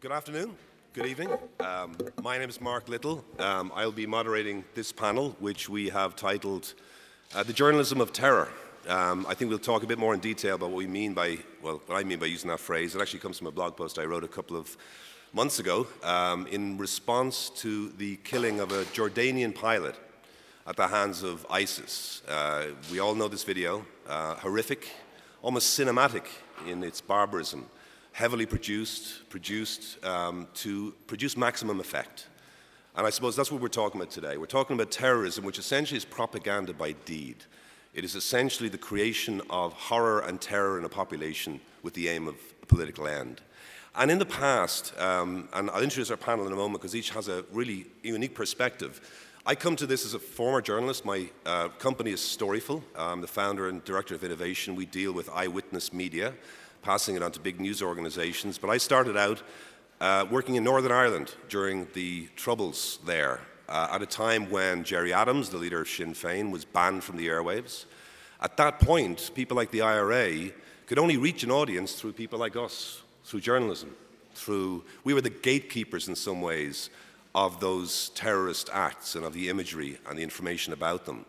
Good afternoon, good evening. My name is Mark Little. I'll be moderating this panel, which we have titled The Journalism of Terror. I think we'll talk a bit more in detail about what we mean by, well, what I mean by using that phrase. It actually comes from a blog post I wrote a couple of months ago in response to the killing of a Jordanian pilot at the hands of ISIS. We all know this video, horrific, almost cinematic in its barbarism. Heavily produced to produce maximum effect. And I suppose that's what we're talking about today. We're talking about terrorism, which essentially is propaganda by deed. It is essentially the creation of horror and terror in a population with the aim of a political end. And in the past, and I'll introduce our panel in a moment because each has a really unique perspective. I come to this as a former journalist. My company is Storyful. I'm the founder and director of innovation. We deal with eyewitness media, passing it on to big news organizations. But I started out working in Northern Ireland during the Troubles there, at a time when Gerry Adams, the leader of Sinn Féin, was banned from the airwaves. At that point, people like the IRA could only reach an audience through people like us, through journalism. We were the gatekeepers in some ways of those terrorist acts and of the imagery and the information about them.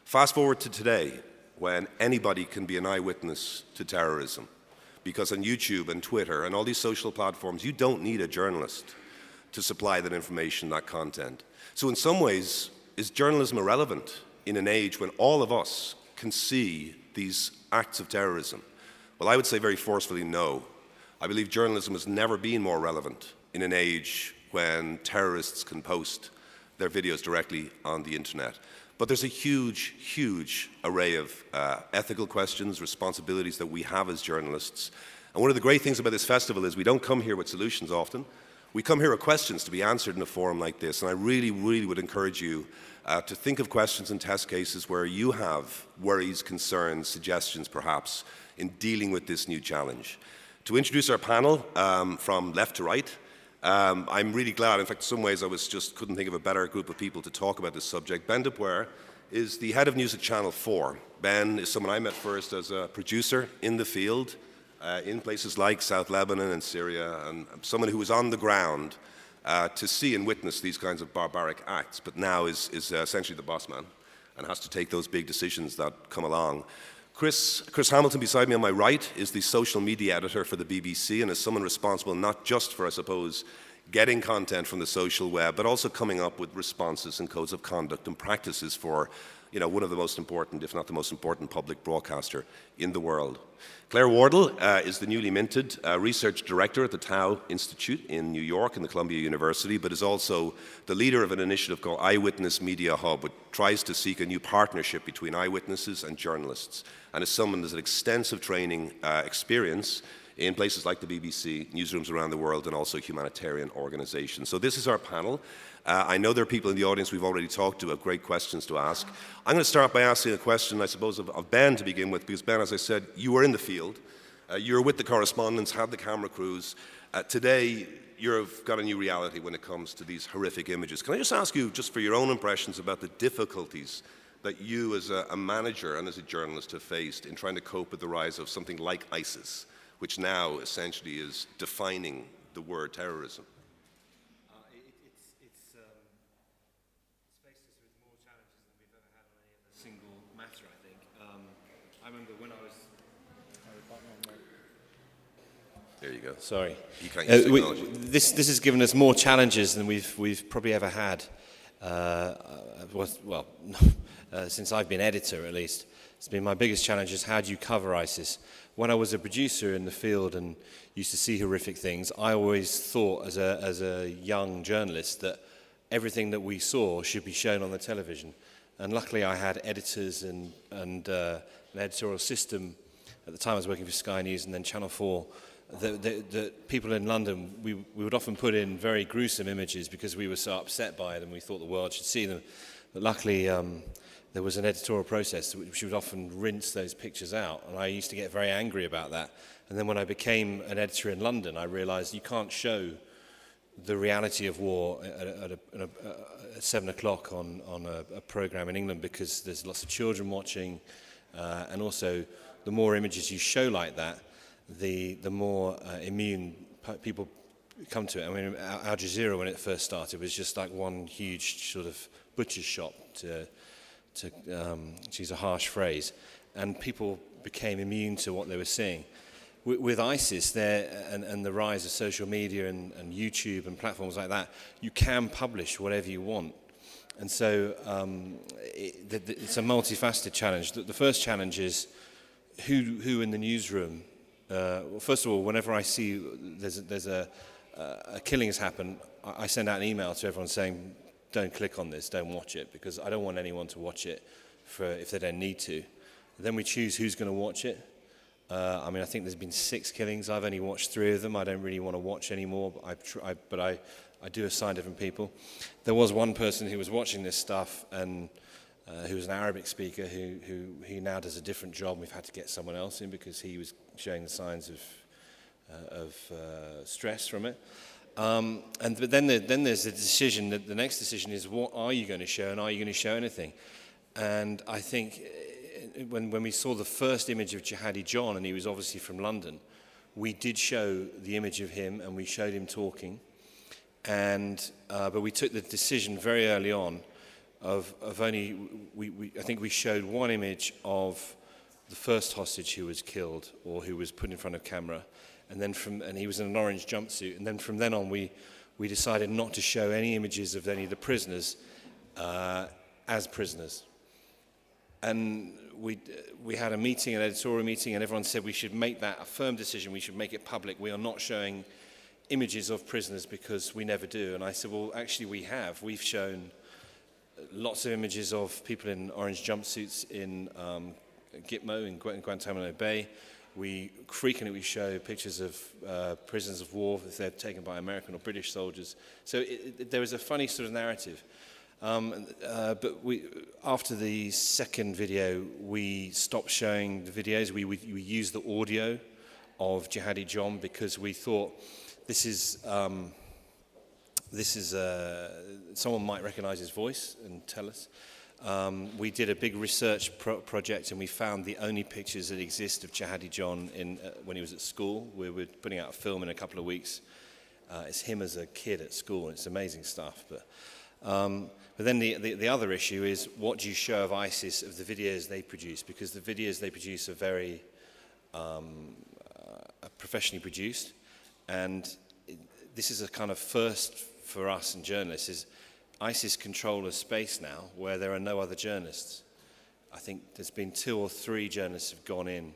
Fast forward to today, when anybody can be an eyewitness to terrorism. Because on YouTube and Twitter and all these social platforms, you don't need a journalist to supply that information, that content. So in some ways, is journalism irrelevant in an age when all of us can see these acts of terrorism? Well, I would say very forcefully no. I believe journalism has never been more relevant in an age when terrorists can post their videos directly on the internet. But there's a huge, huge array of ethical questions, responsibilities that we have as journalists. And one of the great things about this festival is we don't come here with solutions often. We come here with questions to be answered in a forum like this. And I really, really would encourage you to think of questions and test cases where you have worries, concerns, suggestions perhaps in dealing with this new challenge. To introduce our panel from left to right, I'm really glad. In fact, in some ways, I couldn't think of a better group of people to talk about this subject. Ben Dupuer is the head of news at Channel 4. Ben is someone I met first as a producer in the field, in places like South Lebanon and Syria, and someone who was on the ground to see and witness these kinds of barbaric acts, but now is essentially the boss man and has to take those big decisions that come along. Chris Hamilton, beside me on my right, is the social media editor for the BBC and is someone responsible not just for, I suppose, getting content from the social web, but also coming up with responses and codes of conduct and practices for, one of the most important, if not the most important, public broadcaster in the world. Claire Wardle is the newly minted research director at the Tao Institute in New York and the Columbia University, but is also the leader of an initiative called Eyewitness Media Hub, which tries to seek a new partnership between eyewitnesses and journalists, and is someone who has extensive training experience in places like the BBC, newsrooms around the world, and also humanitarian organizations. So this is our panel. I know there are people in the audience we've already talked to who have great questions to ask. I'm going to start by asking a question, I suppose, of Ben to begin with, because Ben, as I said, you were in the field. You were with the correspondents, had the camera crews. Today, you've got a new reality when it comes to these horrific images. Can I just ask you, just for your own impressions, about the difficulties that you as a manager and as a journalist have faced in trying to cope with the rise of something like ISIS, which now essentially is defining the word terrorism? It's faced us with more challenges than we've ever had on any other single matter, I think. I remember when I was... There you go. Sorry. You can't use technology. This has given us more challenges than we've probably ever had. Since I've been editor, at least. It's been my biggest challenge is how do you cover ISIS? When I was a producer in the field and used to see horrific things, I always thought as a young journalist that everything that we saw should be shown on the television. And luckily I had editors and an editorial system. At the time I was working for Sky News and then Channel 4. The people in London, we would often put in very gruesome images because we were so upset by them, we thought the world should see them. But luckily, there was an editorial process which would often rinse those pictures out, and I used to get very angry about that. And then when I became an editor in London, I realized you can't show the reality of war at 7 o'clock on a program in England because there's lots of children watching, and also the more images you show like that, the more immune people come to it. I mean, Al Jazeera, when it first started, was just like one huge sort of butcher's shop, to use a harsh phrase, and people became immune to what they were seeing. With ISIS and the rise of social media and YouTube and platforms like that, you can publish whatever you want. And so it's a multifaceted challenge. The first challenge is who in the newsroom. Well, first of all, whenever I see there's a killing has happened, I send out an email to everyone saying, don't click on this, don't watch it, because I don't want anyone to watch it if they don't need to. Then we choose who's going to watch it. I mean, I think there's been 6 killings. I've only watched 3 of them. I don't really want to watch anymore, but I do assign different people. There was one person who was watching this stuff, and who was an Arabic speaker who now does a different job. We've had to get someone else in because he was showing the signs of stress from it. But then there's the decision. The next decision is, what are you going to show, and are you going to show anything? And I think when we saw the first image of Jihadi John, and he was obviously from London, we did show the image of him, and we showed him talking. But we took the decision very early on of only, I think we showed one image of the first hostage who was killed or who was put in front of camera, and he was in an orange jumpsuit. And then from then on, we decided not to show any images of any of the prisoners as prisoners. And we had a meeting, an editorial meeting, and everyone said we should make that a firm decision. We should make it public. We are not showing images of prisoners because we never do. And I said, well, actually we have. We've shown lots of images of people in orange jumpsuits in Gitmo, in Guantanamo Bay. We frequently show pictures of prisoners of war if they're taken by American or British soldiers. So there is a funny sort of narrative. But after the second video, we stopped showing the videos. We used the audio of Jihadi John because we thought this is someone might recognize his voice and tell us. We did a big research project, and we found the only pictures that exist of Jihadi John when he was at school. We were putting out a film in a couple of weeks. It's him as a kid at school, and it's amazing stuff. But then the other issue is, what do you show of ISIS, of the videos they produce? Because the videos they produce are very professionally produced, and this is a kind of first for us and journalists, is ISIS control a space now where there are no other journalists. I think there's been 2 or 3 journalists have gone in.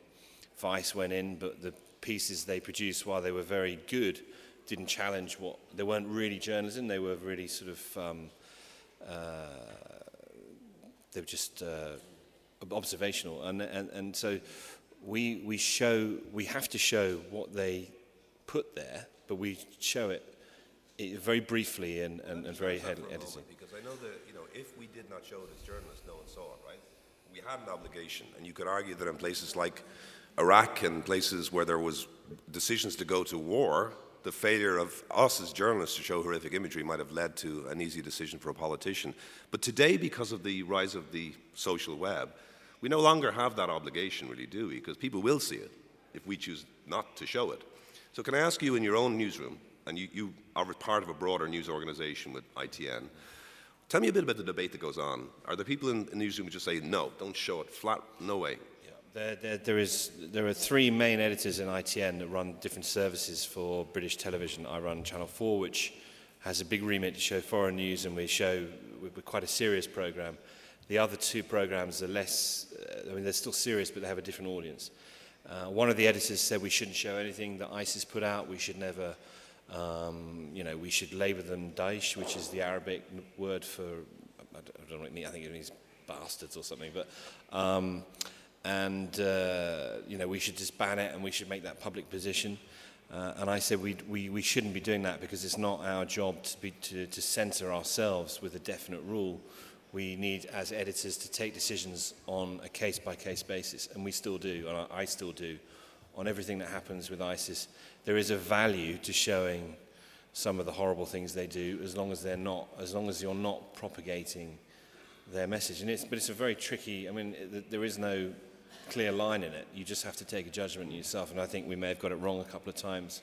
Vice went in, but the pieces they produced, while they were very good, didn't challenge they weren't really journalism, they were really sort of, they were just observational. And so we have to show what they put there, but we show it very briefly and very edited. Because I know that, if we did not show it as journalists, no one saw it, right? We had an obligation, and you could argue that in places like Iraq and places where there was decisions to go to war, the failure of us as journalists to show horrific imagery might have led to an easy decision for a politician. But today, because of the rise of the social web, we no longer have that obligation, really, do we? Because people will see it if we choose not to show it. So can I ask you, in your own newsroom, and you are part of a broader news organization with ITN, tell me a bit about the debate that goes on. Are there people in the newsroom who just say, no, don't show it, flat, no way? There are 3 main editors in ITN that run different services for British television. I run Channel 4, which has a big remit to show foreign news, and we're quite a serious program. The other 2 programs are less, they're still serious, but they have a different audience. One of the editors said we shouldn't show anything that ISIS put out. We should never, we should label them Daesh, which is the Arabic word for, I don't know what it means, I think it means bastards or something, but, we should just ban it, and we should make that public position. And I said we shouldn't be doing that, because it's not our job to censor ourselves with a definite rule. We need, as editors, to take decisions on a case-by-case basis, and we still do, and I still do, on everything that happens with ISIS. There is a value to showing some of the horrible things they do, as long as you're not propagating their message. But it's a very tricky. I mean, there is no clear line in it. You just have to take a judgment yourself, and I think we may have got it wrong a couple of times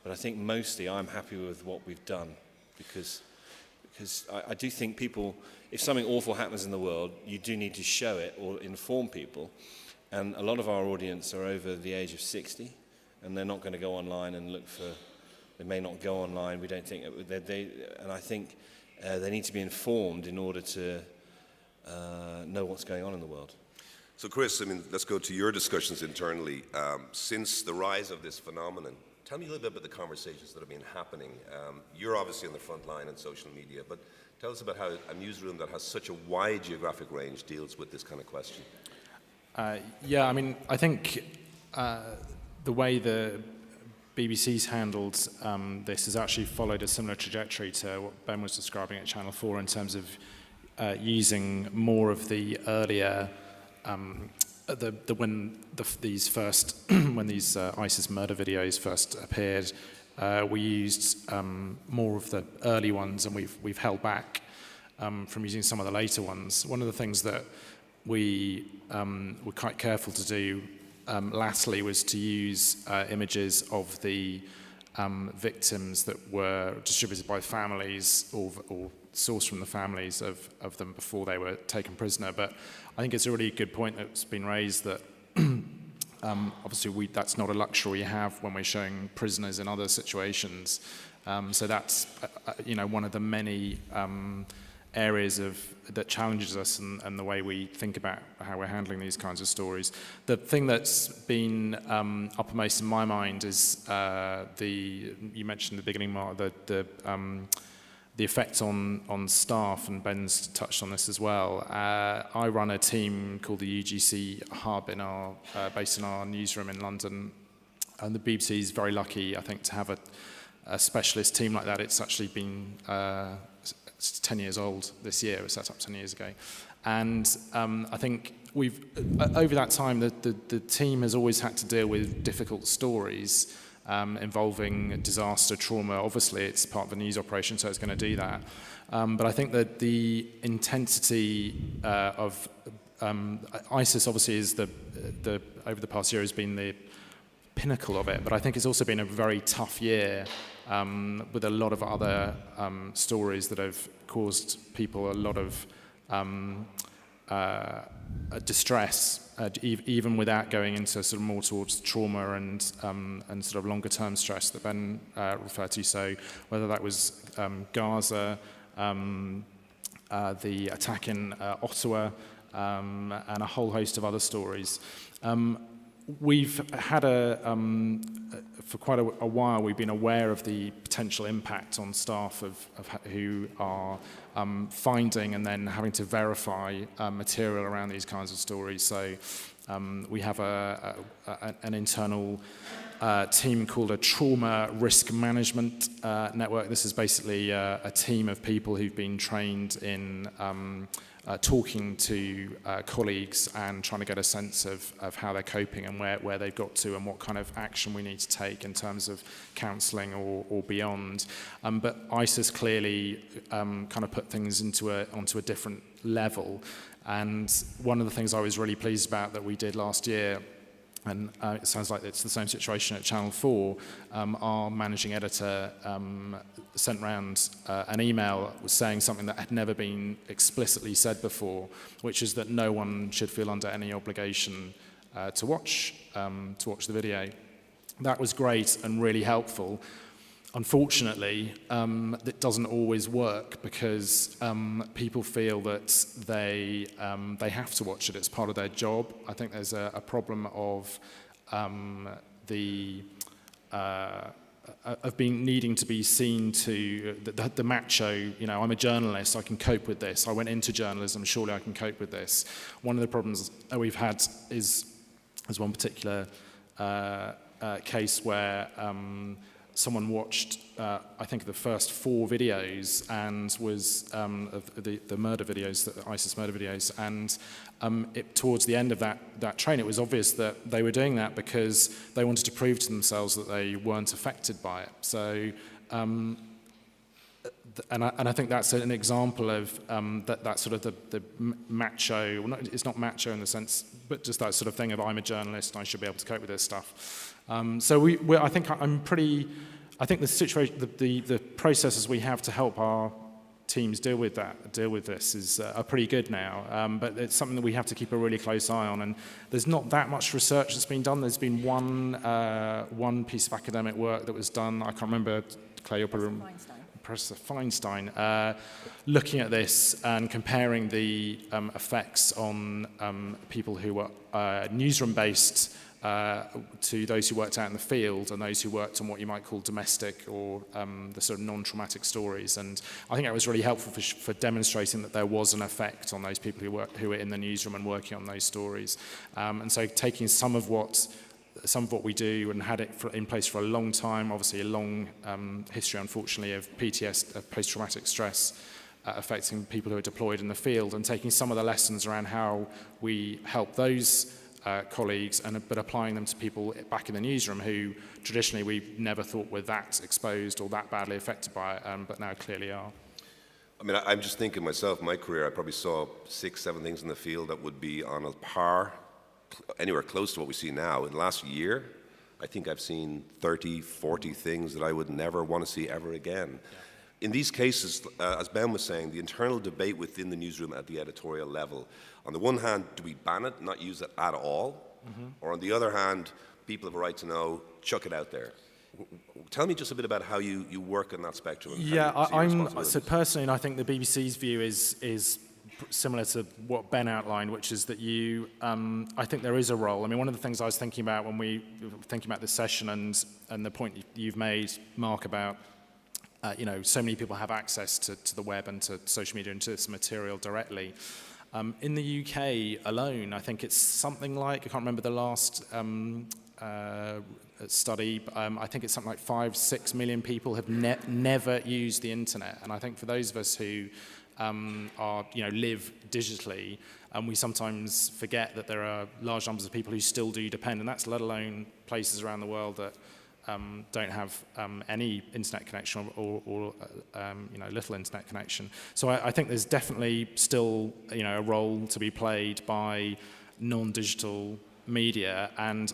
But I think mostly I'm happy with what we've done because I do think people, if something awful happens in the world, you do need to show it or inform people. And a lot of our audience are over the age of 60, and they're not going to go online and look for, they may not go online, we don't think, and I think they need to be informed in order to know what's going on in the world. So Chris, I mean, let's go to your discussions internally. Since the rise of this phenomenon, tell me a little bit about the conversations that have been happening. You're obviously on the front line in social media, but tell us about how a newsroom that has such a wide geographic range deals with this kind of question. Yeah, I mean, I think the way the BBC's handled this has actually followed a similar trajectory to what Ben was describing at Channel 4 in terms of using more of the earlier when these ISIS murder videos first appeared, we used more of the early ones, and we've held back from using some of the later ones. One of the things that we were quite careful to do lastly was to use images of the victims that were distributed by families or sourced from the families of them before they were taken prisoner. But I think it's a really good point that's been raised that obviously that's not a luxury we have when we're showing prisoners in other situations. So that's one of the many areas that challenges us and the way we think about how we're handling these kinds of stories. The thing that's been uppermost in my mind is you mentioned at the beginning, Mark, the effect on staff, and Ben's touched on this as well. I run a team called the UGC Hub based in our newsroom in London, and the BBC is very lucky, I think, to have a specialist team like that. It's actually been it's 10 years old this year. It was set up 10 years ago. And I think over that time, the team has always had to deal with difficult stories involving disaster, trauma. Obviously, it's part of a news operation, so it's going to do that. But I think that the intensity of ISIS obviously is over the past year has been the pinnacle of it. But I think it's also been a very tough year with a lot of other stories that have caused people a lot of distress, even without going into sort of more towards trauma and sort of longer term stress that Ben referred to. So whether that was Gaza, the attack in Ottawa, and a whole host of other stories. We've had for quite a while, we've been aware of the potential impact on staff who are finding and then having to verify material around these kinds of stories. So we have an internal team called a trauma risk management network. This is basically a team of people who've been trained in talking to colleagues and trying to get a sense of how they're coping and where they've got to and what kind of action we need to take in terms of counselling or beyond. But ISIS clearly kind of put things onto a different level. And one of the things I was really pleased about that we did last year, and it sounds like it's the same situation at Channel 4, our managing editor sent round an email saying something that had never been explicitly said before, which is that no one should feel under any obligation to watch the video. That was great and really helpful. Unfortunately, that doesn't always work because people feel that they have to watch it. It's part of their job. I think there's a problem of being needing to be seen to the macho. I'm a journalist. I can cope with this. I went into journalism. Surely I can cope with this. One of the problems that we've had is one particular case where someone watched, I think, the first 4 videos and was of the murder videos, the ISIS murder videos, and towards the end of that train, it was obvious that they were doing that because they wanted to prove to themselves that they weren't affected by it. So, and I think that's an example of that sort of the macho. Well, it's not macho in the sense, but just that sort of thing of I'm a journalist and I should be able to cope with this stuff. So I think I'm pretty I think the situation, the processes we have to help our teams deal with this are pretty good now, but it's something that we have to keep a really close eye on. And there's not that much research that's been done. There's been one piece of academic work that was done. I can't remember. Claire, you're probably Professor Feinstein, looking at this and comparing the effects on people who were newsroom-based to those who worked out in the field and those who worked on what you might call domestic or the sort of non-traumatic stories. And I think that was really helpful for demonstrating that there was an effect on those people who were in the newsroom and working on those stories. And so taking some of what we do and had it in place for a long time, obviously a long history, unfortunately, of PTS, of post-traumatic stress, affecting people who are deployed in the field, and taking some of the lessons around how we help those colleagues, but applying them to people back in the newsroom who traditionally we never thought were that exposed or that badly affected by it, but now clearly are. I mean, I'm just thinking myself, my career, I probably saw 6, 7 things in the field that would be on a par, anywhere close to what we see now. In the last year, I think I've seen 30, 40 things that I would never want to see ever again. Yeah. In these cases, as Ben was saying, the internal debate within the newsroom at the editorial level, on the one hand, do we ban it, not use it at all? Mm-hmm. Or on the other hand, people have a right to know, chuck it out there. Tell me just a bit about how you work on that spectrum. So personally, I think the BBC's view is similar to what Ben outlined, which is that I think there is a role. I mean, one of the things I was thinking about when we were thinking about this session and the point you've made, Mark, about so many people have access to the web and to social media and to this material directly. In the UK alone, I think it's something like, I can't remember the last study, I think it's something like 5-6 million people have never used the internet. And I think for those of us who live digitally, and we sometimes forget that there are large numbers of people who still do depend, and that's let alone places around the world that don't have any internet connection or little internet connection. So I think there's definitely still a role to be played by non-digital media, and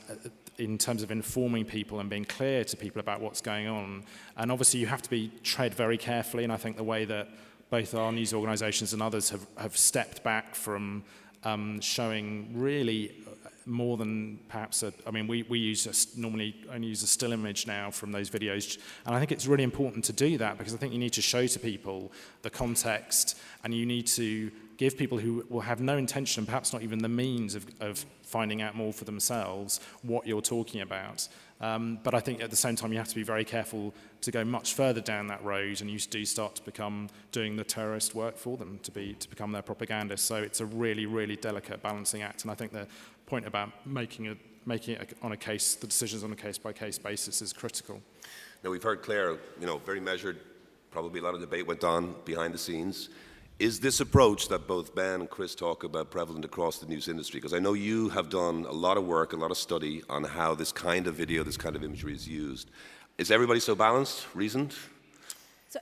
in terms of informing people and being clear to people about what's going on. And obviously you have to tread very carefully, and I think the way that both our news organisations and others have stepped back from showing really more than perhaps we normally only use a still image now from those videos, and I think it's really important to do that, because I think you need to show to people the context, and you need to give people who will have no intention, perhaps not even the means of finding out more for themselves, what you're talking about. But I think at the same time you have to be very careful to go much further down that road, and you do start to become doing the terrorist work for them, to become their propagandists. So it's a really, really delicate balancing act, and I think the point about making it on the decisions on a case-by-case basis is critical. Now, we've heard Claire, very measured, probably a lot of debate went on behind the scenes. Is this approach that both Ben and Chris talk about prevalent across the news industry? Because I know you have done a lot of work, a lot of study on how this kind of video, this kind of imagery is used. Is everybody so balanced, reasoned?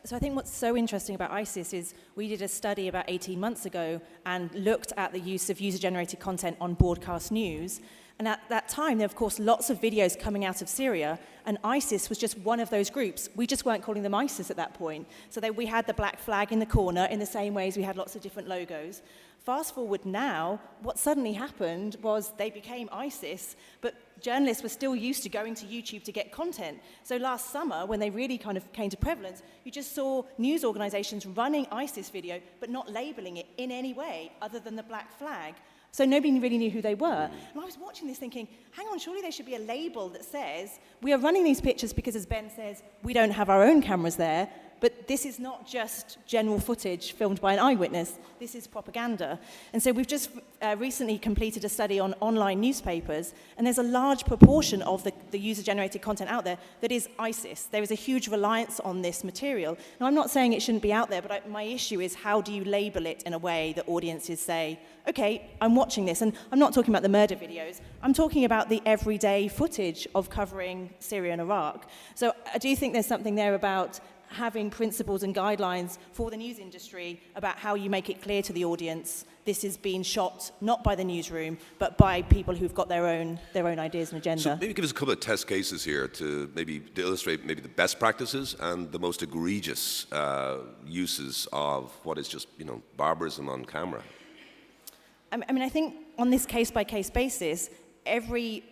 So I think what's so interesting about ISIS is we did a study about 18 months ago and looked at the use of user-generated content on broadcast news. And at that time, there were, of course, lots of videos coming out of Syria, and ISIS was just one of those groups. We just weren't calling them ISIS at that point. So we had the black flag in the corner in the same way as we had lots of different logos. Fast forward now, what suddenly happened was they became ISIS, but journalists were still used to going to YouTube to get content. So last summer, when they really kind of came to prevalence, you just saw news organizations running ISIS video, but not labeling it in any way other than the black flag. So nobody really knew who they were. And I was watching this thinking, hang on, surely there should be a label that says, we are running these pictures because, as Ben says, we don't have our own cameras there, but this is not just general footage filmed by an eyewitness, this is propaganda. And so we've just recently completed a study on online newspapers, and there's a large proportion of the user-generated content out there that is ISIS. There is a huge reliance on this material. Now, I'm not saying it shouldn't be out there, but my issue is, how do you label it in a way that audiences say, okay, I'm watching this, and I'm not talking about the murder videos, I'm talking about the everyday footage of covering Syria and Iraq. So I do think there's something there about having principles and guidelines for the news industry about how you make it clear to the audience this is being shot not by the newsroom, but by people who've got their own ideas and agenda. So maybe give us a couple of test cases here to illustrate maybe the best practices and the most egregious uses of what is just, barbarism on camera. I mean, I think on this case-by-case basis, every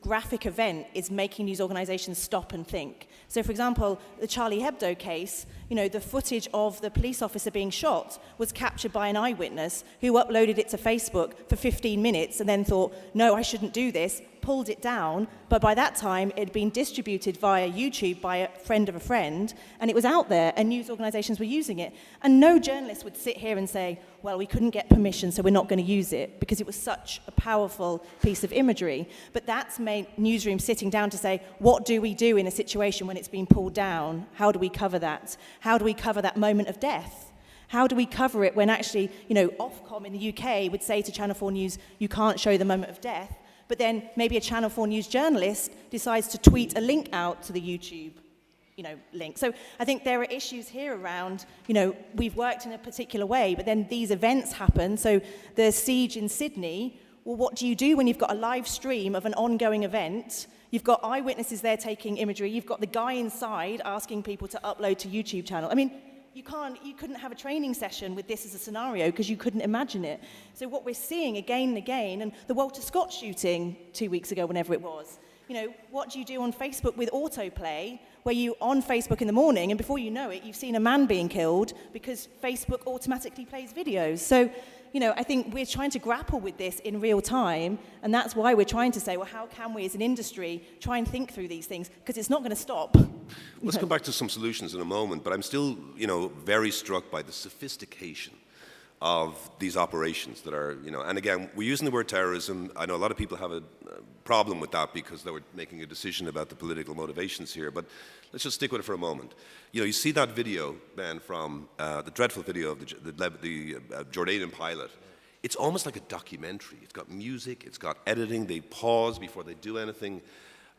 graphic event is making news organizations stop and think. So, for example, the Charlie Hebdo case, the footage of the police officer being shot was captured by an eyewitness who uploaded it to Facebook for 15 minutes and then thought, no, I shouldn't do this, pulled it down, but by that time it had been distributed via YouTube by a friend of a friend, and it was out there, and news organizations were using it. And no journalist would sit here and say, well, we couldn't get permission, so we're not going to use it, because it was such a powerful piece of imagery. But that's made newsrooms sitting down to say, what do we do in a situation when it's been pulled down? How do we cover that? How do we cover that moment of death? How do we cover it when actually, Ofcom in the UK would say to Channel 4 News, you can't show the moment of death, but then maybe a Channel 4 News journalist decides to tweet a link out to the YouTube, link. So I think there are issues here around, we've worked in a particular way, but then these events happen. So the siege in Sydney, well, what do you do when you've got a live stream of an ongoing event? You've got eyewitnesses there taking imagery. You've got the guy inside asking people to upload to YouTube channel. I mean, you couldn't have a training session with this as a scenario because you couldn't imagine it. So what we're seeing again and again, and the Walter Scott shooting 2 weeks ago, whenever it was, what do you do on Facebook with autoplay, where you on Facebook in the morning, and before you know it, you've seen a man being killed because Facebook automatically plays videos. So, I think we're trying to grapple with this in real time, and that's why we're trying to say, well, how can we as an industry try and think through these things? Because it's not going to stop. Let's come back to some solutions in a moment, but I'm still, very struck by the sophistication of these operations that are, and again, we're using the word terrorism. I know a lot of people have a problem with that because they were making a decision about the political motivations here, but let's just stick with it for a moment. You see that video, Ben, from the dreadful video of the Jordanian pilot. It's almost like a documentary. It's got music, it's got editing, they pause before they do anything.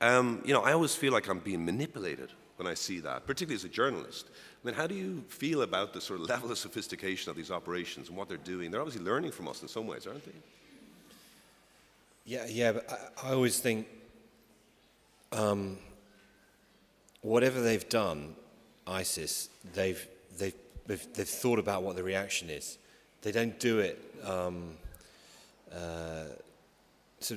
I always feel like I'm being manipulated when I see that, particularly as a journalist. I mean, how do you feel about the sort of level of sophistication of these operations and what they're doing? They're obviously learning from us in some ways, aren't they? Yeah, but I always think whatever they've done, ISIS, they've thought about what the reaction is. They don't do it. So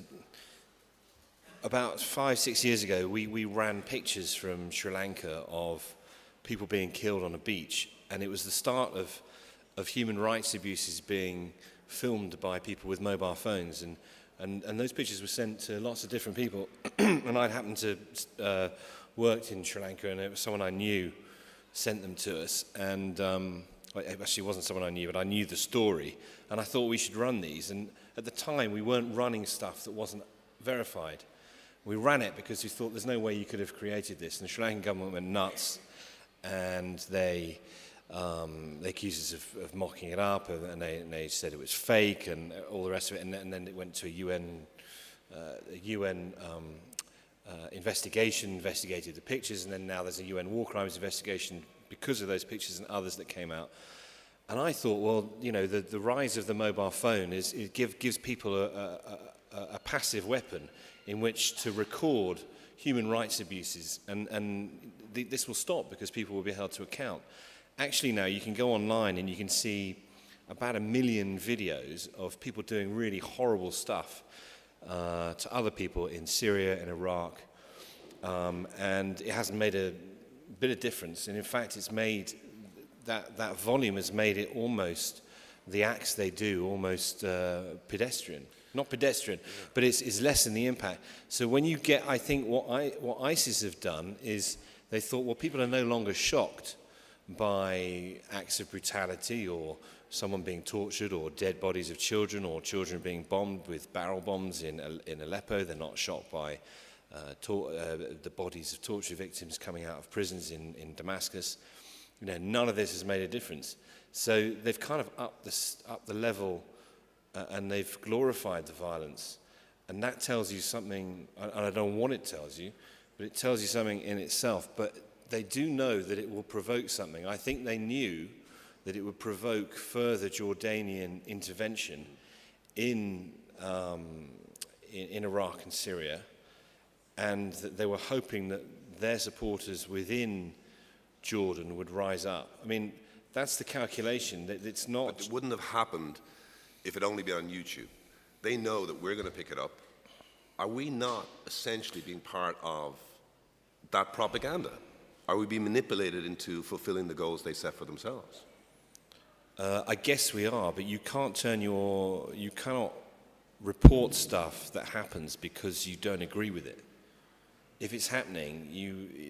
about 5-6 years ago, we ran pictures from Sri Lanka of people being killed on a beach, and it was the start of human rights abuses being filmed by people with mobile phones, and those pictures were sent to lots of different people. And I'd happened to worked in Sri Lanka, and it was someone I knew sent them to us, and it actually wasn't someone I knew, but I knew the story, and I thought we should run these. And at the time, we weren't running stuff that wasn't verified. We ran it because we thought there's no way you could have created this, and the Sri Lankan government went nuts, and they accused us of mocking it up, and they said it was fake and all the rest of it, and then it went to a UN investigation, investigated the pictures, and then now there's a UN war crimes investigation because of those pictures and others that came out. And I thought, well, the rise of the mobile phone gives people a passive weapon in which to record human rights abuses, and this will stop because people will be held to account. Actually, now you can go online and you can see about 1 million videos of people doing really horrible stuff to other people in Syria and Iraq, and it hasn't made a bit of difference. And in fact, it's made that volume has made it almost the acts they do almost pedestrian. Not pedestrian, but it's lessened the impact. So when you get, I think what ISIS have done is they thought, well, people are no longer shocked by acts of brutality or someone being tortured or dead bodies of children or children being bombed with barrel bombs in Aleppo. They're not shocked by the bodies of torture victims coming out of prisons in Damascus. None of this has made a difference. So they've kind of upped the level. And they've glorified the violence, and that tells you something, and I don't know what it tells you, but it tells you something in itself. But they do know that it will provoke something. I think they knew that it would provoke further Jordanian intervention in Iraq and Syria, and that they were hoping that their supporters within Jordan would rise up. I mean, that's the calculation. That it's not. But it wouldn't have happened if it only been on YouTube. They know that we're going to pick it up. Are we not essentially being part of that propaganda? Are we being manipulated into fulfilling the goals they set for themselves? I guess we are, but you cannot report stuff that happens because you don't agree with it. If it's happening,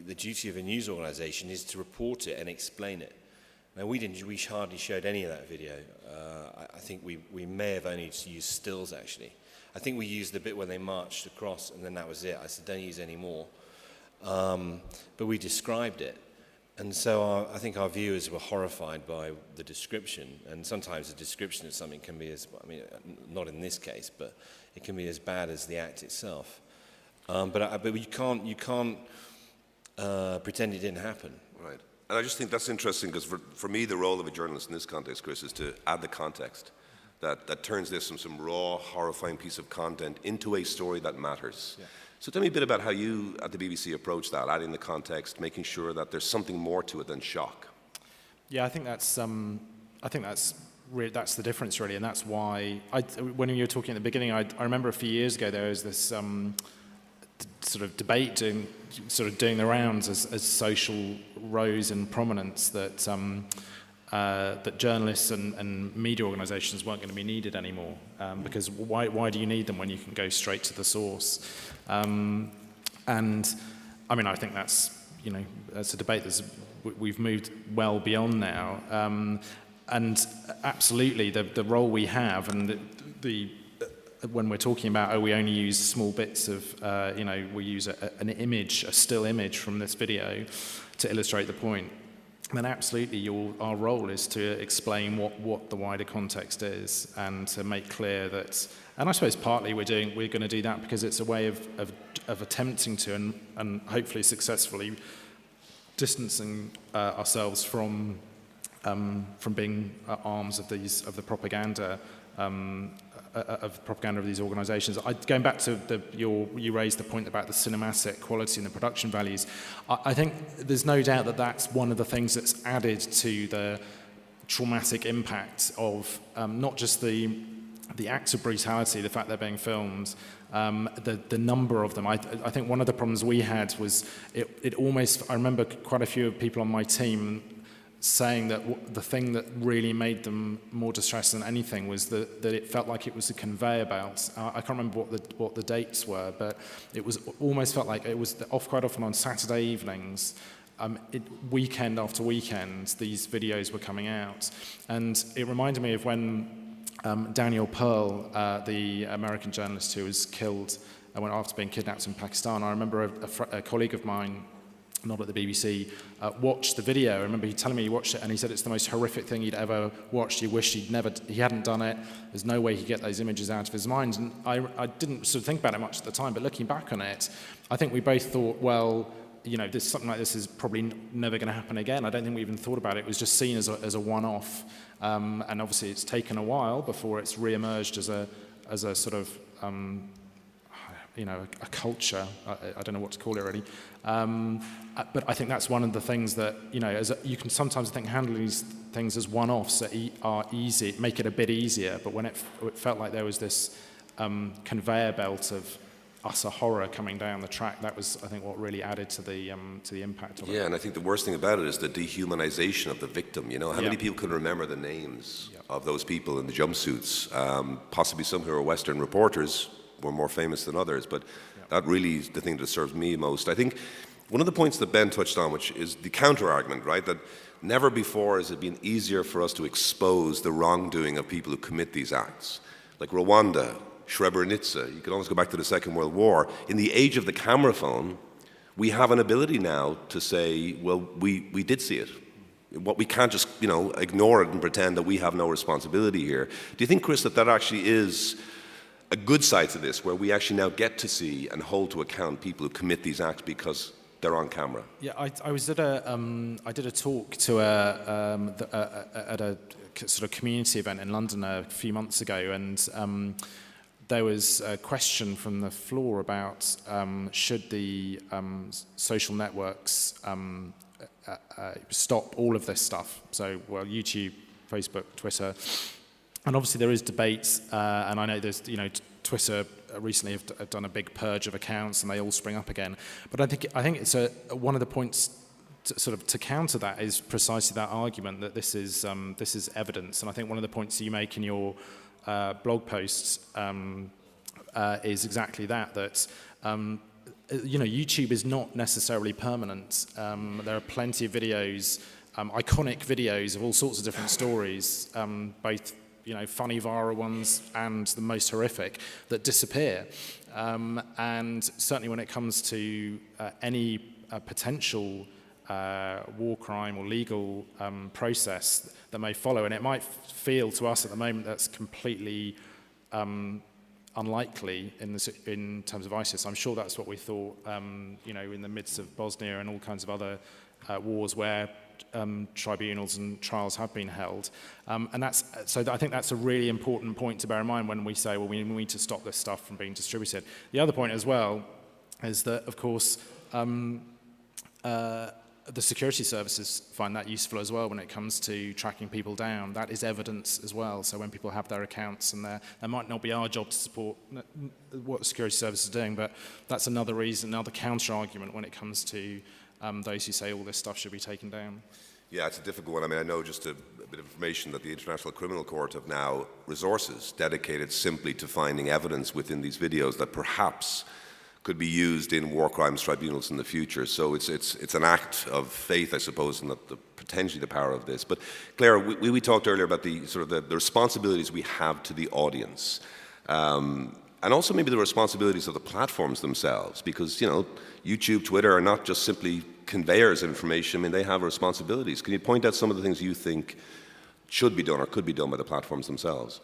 the duty of a news organization is to report it and explain it. Now, we hardly showed any of that video. I think we may have only used stills, actually. I think we used the bit where they marched across, and then that was it. I said, don't use any more. But we described it. And so I think our viewers were horrified by the description. And sometimes the description of something can be not in this case, but it can be as bad as the act itself. But you can't pretend it didn't happen. Right. And I just think that's interesting because for me, the role of a journalist in this context, Chris, is to add the context that turns this from some raw, horrifying piece of content into a story that matters. Yeah. So tell me a bit about how you at the BBC approach that, adding the context, making sure that there's something more to it than shock. Yeah, I think that's the difference really, and that's why when you were talking at the beginning, I remember a few years ago there was this sort of debate doing the rounds as social rose in prominence that journalists and media organisations weren't going to be needed anymore because why do you need them when you can go straight to the source? And I mean, I think that's a debate we've moved well beyond now. And absolutely, the role we have and when we're talking about, we only use small bits of, we use an image, a still image from this video to illustrate the point, then absolutely our role is to explain what the wider context is and to make clear that, and I suppose partly we're going to do that because it's a way of attempting to and hopefully successfully distancing ourselves from being arms of the propaganda of these organisations. Going back to you raised the point about the cinematic quality and the production values. I think there's no doubt that that's one of the things that's added to the traumatic impact of not just the acts of brutality, the fact they're being filmed, the number of them. I think one of the problems we had was it almost. I remember quite a few people on my team saying that the thing that really made them more distressed than anything was that it felt like it was a conveyor belt. I can't remember what the dates were, but it was almost felt like it was quite often on Saturday evenings, weekend after weekend, these videos were coming out. And it reminded me of when Daniel Pearl, the American journalist who was killed after being kidnapped in Pakistan. I remember a colleague of mine, not at the BBC, watched the video. I remember he telling me he watched it and he said it's the most horrific thing he'd ever watched. He wished he hadn't done it. There's no way he'd get those images out of his mind. And I didn't sort of think about it much at the time, but looking back on it, I think we both thought, well, something like this is probably never going to happen again. I don't think we even thought about it. It was just seen as a one-off. And obviously it's taken a while before it's re-emerged as a sort of a culture. I don't know what to call it really. But I think that's one of the things that, you can sometimes think handling these things as one-offs are easy, make it a bit easier. But when it felt like there was this conveyor belt of utter horror coming down the track, that was, I think, what really added to the impact of it. Yeah, and I think the worst thing about it is the dehumanization of the victim. How many people can remember the names of those people in the jumpsuits? Possibly some who are Western reporters were more famous than others, but that really is the thing that disturbs me most. I think one of the points that Ben touched on, which is the counter-argument, right, that never before has it been easier for us to expose the wrongdoing of people who commit these acts. Like Rwanda, Srebrenica, you can almost go back to the Second World War. In the age of the camera phone, we have an ability now to say, well, we did see it. We can't just, ignore it and pretend that we have no responsibility here. Do you think, Chris, that actually is a good side to this, where we actually now get to see and hold to account people who commit these acts because they're on camera? Yeah, I was at I did a talk to at a sort of community event in London a few months ago, and there was a question from the floor about should the social networks stop all of this stuff. So, well, YouTube, Facebook, Twitter, and obviously there is debate, and I know there's, Twitter recently have done a big purge of accounts, and they all spring up again. But I think it's one of the points to counter that is precisely that argument that this is evidence. And I think one of the points you make in your blog posts is exactly that YouTube is not necessarily permanent. There are plenty of videos, iconic videos of all sorts of different stories, both funny viral ones and the most horrific, that disappear. And certainly when it comes to any potential war crime or legal process that may follow, and it might feel to us at the moment that's completely unlikely in terms of ISIS. I'm sure that's what we thought, in the midst of Bosnia and all kinds of other wars where tribunals and trials have been held. And I think that's a really important point to bear in mind when we say, well, we need to stop this stuff from being distributed. The other point as well is that, of course, the security services find that useful as well when it comes to tracking people down. That is evidence as well. So when people have their accounts, and that might not be our job to support what security services are doing, but that's another reason, another counter-argument when it comes to those who say all this stuff should be taken down. Yeah, it's a difficult one. I mean, I know just a bit of information that the International Criminal Court have now resources dedicated simply to finding evidence within these videos that perhaps could be used in war crimes tribunals in the future. So it's an act of faith, I suppose, and potentially the power of this. But Claire, we talked earlier about the responsibilities we have to the audience, and also maybe the responsibilities of the platforms themselves, because YouTube, Twitter are not just simply conveyors of information. I mean, they have responsibilities. Can you point out some of the things you think should be done or could be done by the platforms themselves?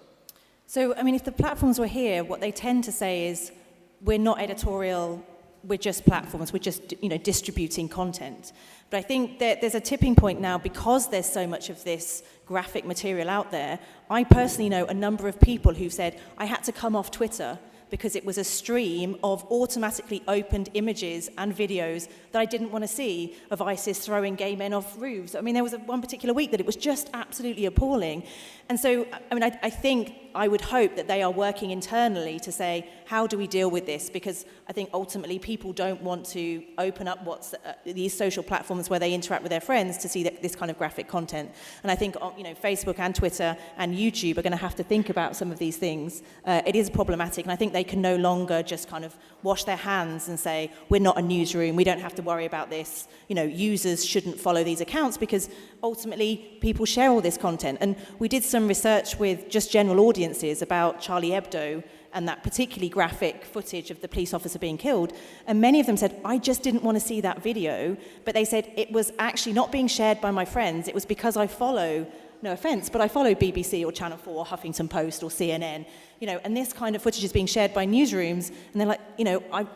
So, I mean, if the platforms were here, what they tend to say is, we're not editorial, we're just platforms, we're just distributing content. But I think that there's a tipping point now because there's so much of this graphic material out there. I personally know a number of people who've said, I had to come off Twitter because it was a stream of automatically opened images and videos that I didn't want to see of ISIS throwing gay men off roofs. I mean, there was one particular week that it was just absolutely appalling. And so, I mean, I think I would hope that they are working internally to say, how do we deal with this? Because I think ultimately people don't want to open up these social platforms where they interact with their friends to see this kind of graphic content. And I think, Facebook and Twitter and YouTube are going to have to think about some of these things. It is problematic, and I think they can no longer just kind of wash their hands and say, we're not a newsroom, we don't have to worry about this. Users shouldn't follow these accounts because ultimately people share all this content. And we did some research with just general audiences about Charlie Hebdo and that particularly graphic footage of the police officer being killed. And many of them said, I just didn't want to see that video. But they said it was actually not being shared by my friends. It was because I follow, no offense, but I follow BBC or Channel 4 or Huffington Post or CNN. And this kind of footage is being shared by newsrooms. And they're like,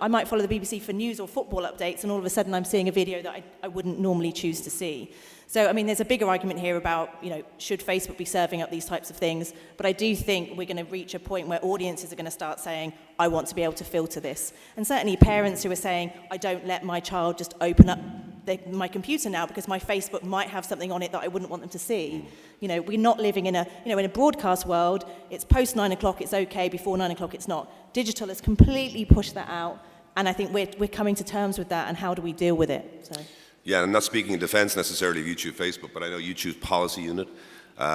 I might follow the BBC for news or football updates, and all of a sudden I'm seeing a video that I wouldn't normally choose to see. So, I mean, there's a bigger argument here about, should Facebook be serving up these types of things? But I do think we're going to reach a point where audiences are going to start saying, I want to be able to filter this. And certainly parents who are saying, I don't let my child just open up my computer now because my Facebook might have something on it that I wouldn't want them to see. We're not living in a broadcast world. It's post 9 o'clock, it's okay. Before 9 o'clock, it's not. Digital has completely pushed that out. And I think we're coming to terms with that, and how do we deal with it? So. Yeah, I'm not speaking in defense necessarily of YouTube, Facebook, but I know YouTube's policy unit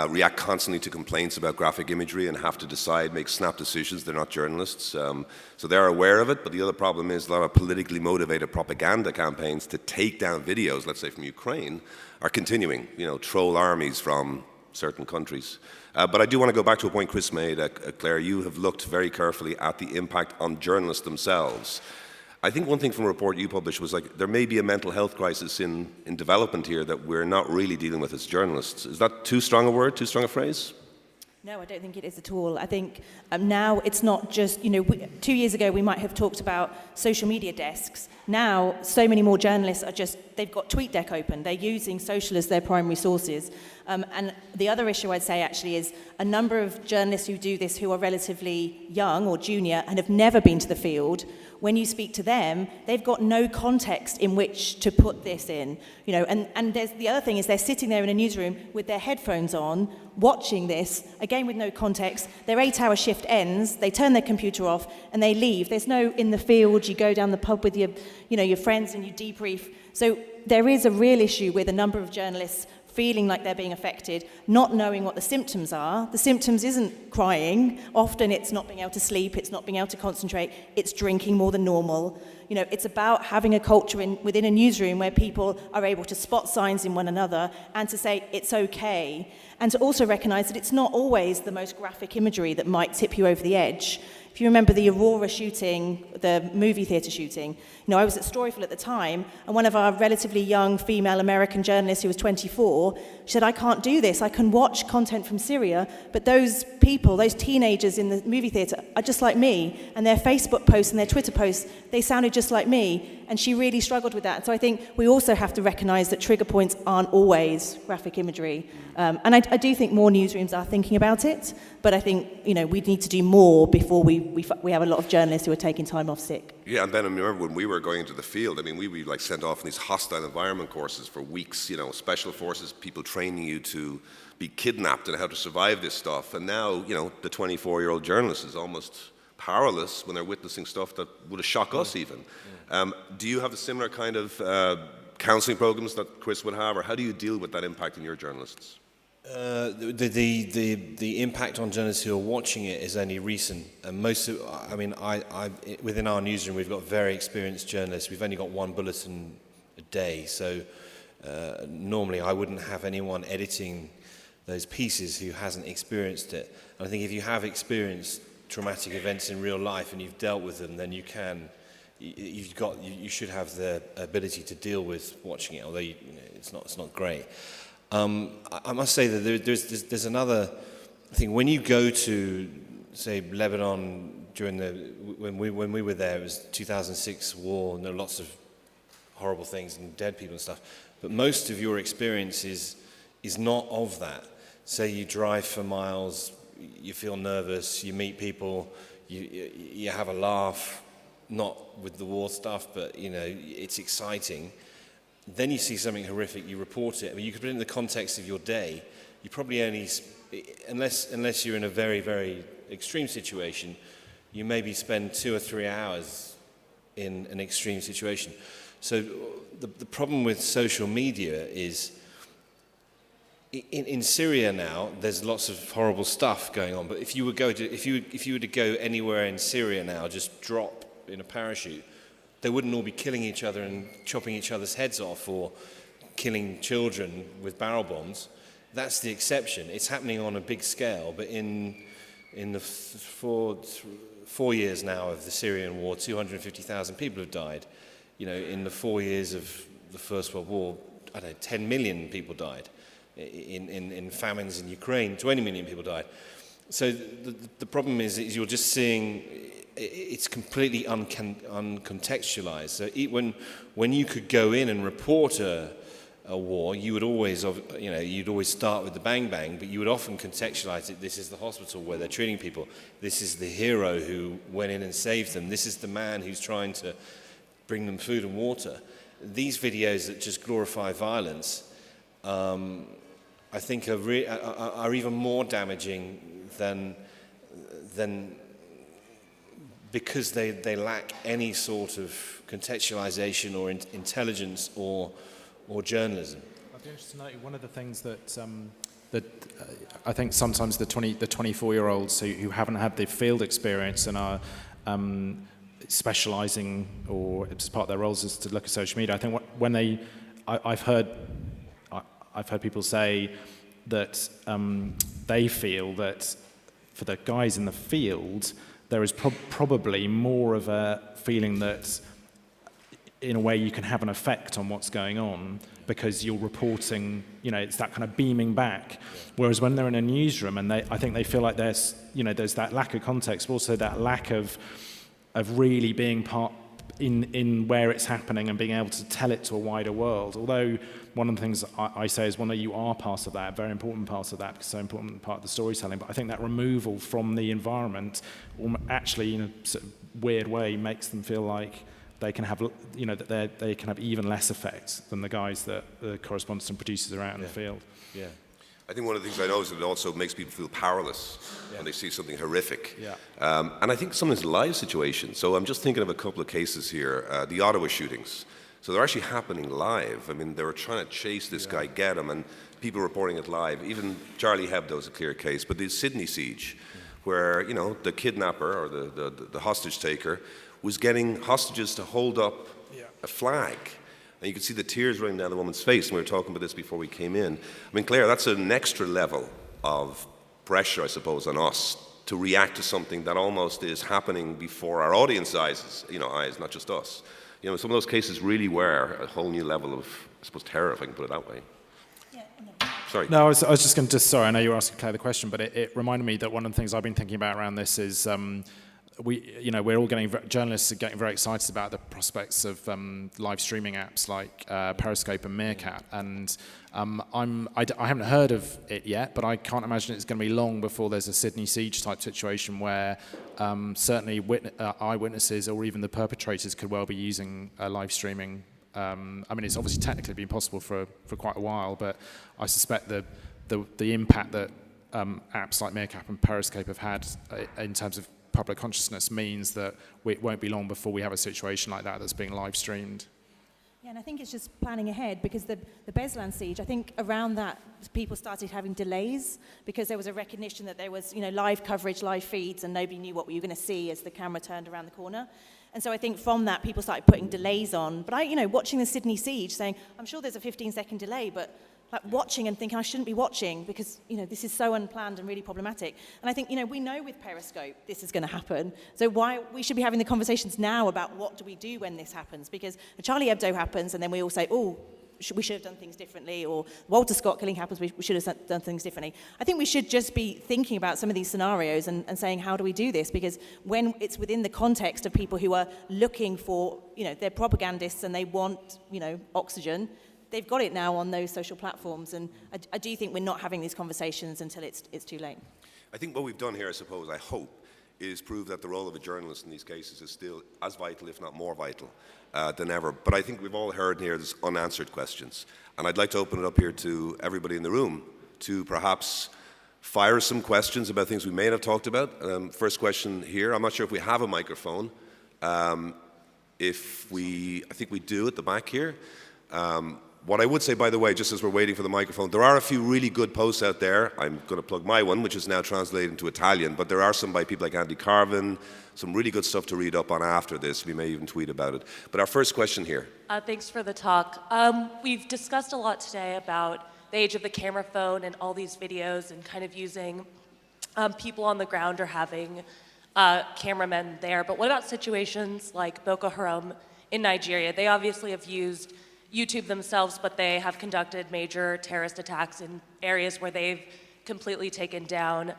react constantly to complaints about graphic imagery and have to make snap decisions. They're not journalists. So they're aware of it, but the other problem is a lot of politically motivated propaganda campaigns to take down videos, let's say from Ukraine, are continuing, troll armies from certain countries. But I do want to go back to a point Chris made. Claire, you have looked very carefully at the impact on journalists themselves. I think one thing from a report you published was there may be a mental health crisis in development here that we're not really dealing with as journalists. Is that too strong a word, too strong a phrase? No, I don't think it is at all. I think now it's not just, 2 years ago we might have talked about social media desks. Now, so many more journalists they've got TweetDeck open. They're using social as their primary sources. And the other issue I'd say actually is a number of journalists who do this who are relatively young or junior and have never been to the field. When you speak to them, they've got no context in which to put this in. And there's the other thing is they're sitting there in a newsroom with their headphones on, watching this, again with no context. Their 8-hour shift ends, they turn their computer off, and they leave. There's no in the field, you go down the pub with your friends and you debrief. So there is a real issue with a number of journalists feeling like they're being affected, not knowing what the symptoms are. The symptoms isn't crying. Often it's not being able to sleep, it's not being able to concentrate, it's drinking more than normal. It's about having a culture within a newsroom where people are able to spot signs in one another and to say it's okay, and to also recognise that it's not always the most graphic imagery that might tip you over the edge. If you remember the Aurora shooting, the movie theatre shooting, I was at Storyful at the time, and one of our relatively young female American journalists who was 24, she said, I can't do this. I can watch content from Syria, but those people, those teenagers in the movie theatre are just like me, and their Facebook posts and their Twitter posts, they sounded just like me, and she really struggled with that. So I think we also have to recognise that trigger points aren't always graphic imagery. And I do think more newsrooms are thinking about it, but I think, we need to do more before we have a lot of journalists who are taking time off sick. Yeah, and then I remember when we were going into the field, we'd be like sent off on these hostile environment courses for weeks, special forces, people training you to be kidnapped and how to survive this stuff. And now, the 24-year-old journalist is almost powerless when they're witnessing stuff that would have shocked us even. Do you have a similar kind of counselling programs that Chris would have, or how do you deal with that impact in your journalists? The impact on journalists who are watching it is only recent. And within our newsroom, we've got very experienced journalists. We've only got one bulletin a day, so normally I wouldn't have anyone editing those pieces who hasn't experienced it. And I think if you have experienced traumatic events in real life and you've dealt with them, then you should have the ability to deal with watching it. Although it's not great. I must say that there's another thing. When you go to, say, Lebanon when we were there, it was 2006 war, and there were lots of horrible things and dead people and stuff. But most of your experience is not of that. Say you drive for miles, you feel nervous, you meet people, you have a laugh, not with the war stuff, but it's exciting. Then you see something horrific, you report it. You could put it in the context of your day. You probably only, unless you're in a very, very extreme situation, you maybe spend 2 or 3 hours in an extreme situation. So the problem with social media is, in Syria now, there's lots of horrible stuff going on. But if you were to go anywhere in Syria now, just drop in a parachute, they wouldn't all be killing each other and chopping each other's heads off or killing children with barrel bombs. That's the exception. It's happening on a big scale, but in the 4 years now of the Syrian war, 250,000 people have died. In the 4 years of the First World War, 10 million people died. In famines in Ukraine, 20 million people died. So the problem is you're just seeing it's completely uncontextualized. So when you could go in and report a war, you would always, you'd always start with the bang bang, but you would often contextualize it. This is the hospital where they're treating people. This is the hero who went in and saved them. This is the man who's trying to bring them food and water. These videos that just glorify violence, I think are even more damaging than because they lack any sort of contextualization or intelligence or journalism. I'd be interested to know one of the things that I think sometimes the 24-year-olds who haven't had the field experience and are specialising, or as part of their roles is to look at social media. I think when I've heard people say that they feel that for the guys in the field, there is probably more of a feeling that in a way you can have an effect on what's going on because you're reporting, it's that kind of beaming back. Whereas when they're in a newsroom and I think they feel like there's that lack of context, but also that lack of really being part in where it's happening and being able to tell it to a wider world. Although one of the things I say is, you are part of that, a very important part of that, because it's so important part of the storytelling. But I think that removal from the environment actually, in a sort of weird way, makes them feel like they can have, that they can have even less effect than the guys that the correspondents and producers are out in the field. Yeah. I think one of the things I know is that it also makes people feel powerless when they see something horrific. Yeah. And I think sometimes live situations. So I'm just thinking of a couple of cases here. The Ottawa shootings. So they're actually happening live. I mean, they were trying to chase this guy, get him, and people reporting it live. Even Charlie Hebdo is a clear case. But the Sydney siege, where, the kidnapper or the hostage taker was getting hostages to hold up a flag. And you could see the tears running down the woman's face, and we were talking about this before we came in. I mean, Claire, that's an extra level of pressure, I suppose, on us to react to something that almost is happening before our audience eyes, not just us. Some of those cases really were a whole new level of, I suppose, terror, if I can put it that way. Sorry. No, I was just going to sorry, I know you were asking Claire the question, but it reminded me that one of the things I've been thinking about around this is we're all journalists are getting very excited about the prospects of live streaming apps like Periscope and Meerkat, and I haven't heard of it yet, but I can't imagine it's going to be long before there's a Sydney siege type situation where certainly eyewitnesses or even the perpetrators could well be using live streaming. I mean, it's obviously technically been possible for quite a while, but I suspect the impact that apps like Meerkat and Periscope have had in terms of public consciousness means that it won't be long before we have a situation like that that's being live streamed. Yeah, and I think it's just planning ahead, because the Beslan siege, I think around that people started having delays because there was a recognition that there was live coverage, live feeds, and nobody knew what we were going to see as the camera turned around the corner. And so I think from that people started putting delays on. But watching the Sydney siege, saying, I'm sure there's a 15-second delay, but watching and thinking I shouldn't be watching because this is so unplanned and really problematic. And I think we know with Periscope this is going to happen. So why we should be having the conversations now about what do we do when this happens? Because a Charlie Hebdo happens and then we all say, we should have done things differently, or Walter Scott killing happens, we should have done things differently. I think we should just be thinking about some of these scenarios and saying, how do we do this? Because when it's within the context of people who are looking for, they're propagandists and they want, oxygen, they've got it now on those social platforms, and I do think we're not having these conversations until it's too late. I think what we've done here, I suppose, I hope, is prove that the role of a journalist in these cases is still as vital, if not more vital, than ever. But I think we've all heard here there's unanswered questions. And I'd like to open it up here to everybody in the room to perhaps fire some questions about things we may not have talked about. First question here. I'm not sure if we have a microphone. I think we do at the back here. What I would say, by the way, just as we're waiting for the microphone, there are a few really good posts out there. I'm going to plug my one, which is now translated into Italian, but there are some by people like Andy Carvin, some really good stuff to read up on after this. We may even tweet about it. But our first question here. Thanks for the talk. We've discussed a lot today about the age of the camera phone and all these videos and kind of using people on the ground or having cameramen there. But what about situations like Boko Haram in Nigeria? They obviously have used YouTube themselves, but they have conducted major terrorist attacks in areas where they've completely taken down